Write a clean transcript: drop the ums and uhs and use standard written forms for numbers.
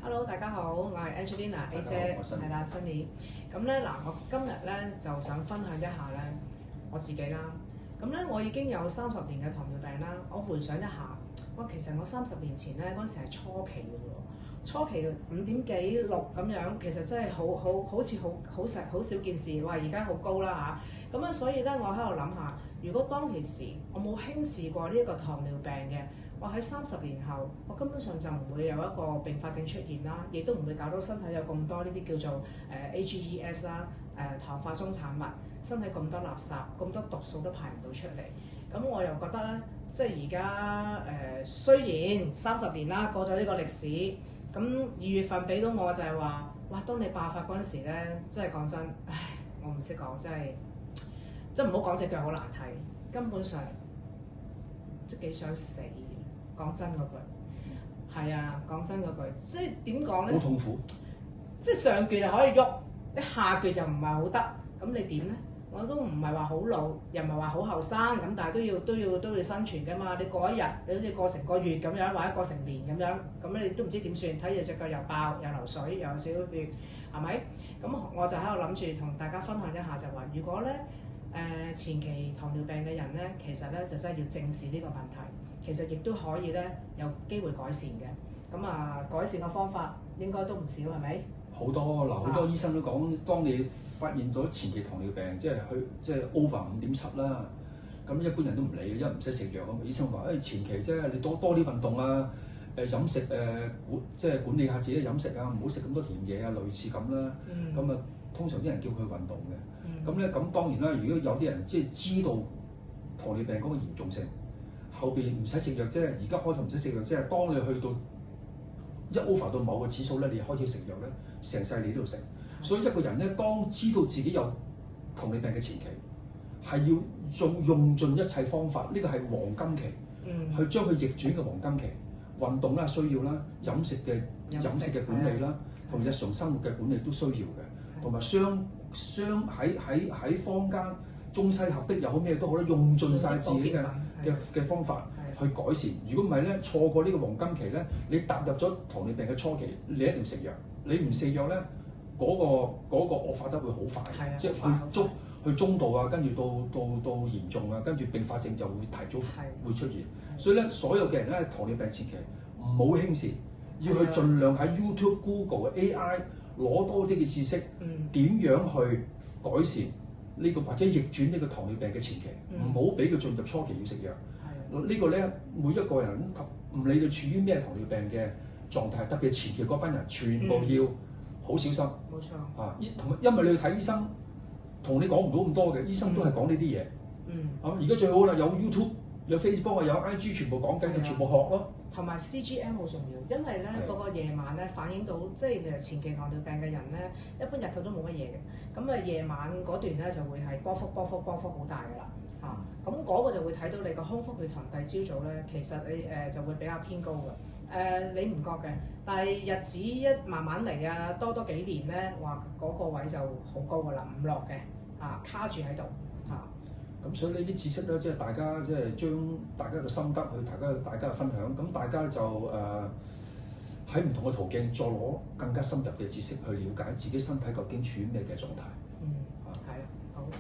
Hello， 大家好，我係 Angelina A 姐，係啦，Sunny。咁咧嗱，我今日咧就想分享一下咧我自己啦。咁咧我已經有30年嘅糖尿病啦。我回想一下，其實我30年前咧嗰陣時係初期嘅喎，初期5點幾6咁樣，其實真係好似好少件事。哇！而家好高啦嚇。咁啊，所以咧我喺度諗下，如果當其時我冇輕視過呢一個糖尿病嘅，我喺30年後，我根本上就唔會有一個併發症出現啦，亦都唔會搞到身體有咁多呢啲叫做AGEs 啦，糖化終產物，身體咁多垃圾，咁多毒素都排唔到出嚟。咁我又覺得咧，即係而家雖然30年啦，過咗呢個歷史，咁2月份俾到我就係話，哇！當你爆發嗰陣時咧，真係講真，唉，我唔識講，真係唔好講隻腳好難睇，根本上即係幾想死。講真嗰句，係啊，講真嗰句，即係點講咧？好痛苦。即係上橛就可以喐，你下橛就唔係好得，咁你點咧？我都唔係話好老，又唔係話好後生，咁但係都要生存㗎嘛。你過一日，你好似過成個月咁樣，或者過成年咁樣，咁你都唔知點算。睇住隻腳又爆又流水又有少少血，係咪？咁我就喺度諗住同大家分享一下，就話如果咧前期糖尿病嘅人咧，其實咧就真係要正視呢個問題。其實亦都可以咧有機會改善嘅，咁改善嘅方法應該都唔少，係咪？好多嗱，好多醫生都講，當你發現咗前期糖尿病，即係 over 5.7啦，咁一般人都唔理嘅，因為唔使食藥啊嘛。醫生話前期啫，你多啲運動啊，飲食即係管理下自己嘅飲食啊，唔好食咁多甜嘢啊，類似咁啦。咁啊，通常啲人叫佢運動嘅。咁咧，咁當然啦，如果有啲人即係知道糖尿病嗰個嚴重性。後邊唔使食藥啫，而家開頭唔使食藥啫。當你去到一 over 到某個指數咧，你開始食藥咧，成世你都要食。所以一個人咧，當知道自己有糖尿病嘅前期，係要用盡一切方法，呢個係黃金期，去將佢逆轉嘅黃金期。運動啦需要啦，飲食嘅管理啦，同日常生活嘅管理都需要嘅，同埋喺坊間中西合璧又好咩都好啦，用盡晒自己嘅方法去改善。如果唔係咧，錯過呢個黃金期咧，你踏入咗糖尿病嘅初期，你一定要食藥。你唔食藥咧，嗰個惡化得會好快，即係去中度啊，跟住到嚴重啊，跟住併發症就會提早會出現。所以咧，所有嘅人咧，糖尿病前期唔好輕視，要去盡量喺 YouTube、Google 嘅 AI 攞多啲嘅知識，點樣去改善呢個或者逆轉呢個糖尿病嘅前期，唔好俾佢進入初期要食藥。呢個咧，每一個人唔理你處於咩糖尿病嘅狀態，特別係前期嗰班人，全部要好小心。冇錯。同埋因為你去睇醫生，同你講唔到咁多嘅，醫生都係講呢啲嘢。而家最好啦，有 YouTube、有 Facebook 有 IG， 全部講緊嘅，全部學咯。同埋 CGM 好重要，因為咧嗰個夜晚咧反映到，即係其實前期糖尿病嘅人咧，一般日頭都冇乜嘢嘅，咁啊夜晚嗰段咧就會係波幅好大㗎啦嚇，咁嗰個就會睇到你個空腹血糖第二朝早咧，其實你就會比較偏高㗎，你唔覺嘅，但係日子一慢慢嚟啊，多幾年咧，哇嗰個位就好高㗎啦，唔落嘅嚇，卡住喺度嚇。咁所以呢啲知識咧，即係大家即係將大家嘅心得去大家嘅分享，咁大家就喺唔同嘅途徑再攞更加深入嘅知識去了解自己身體究竟處於咩嘅狀態。係啊，好。完。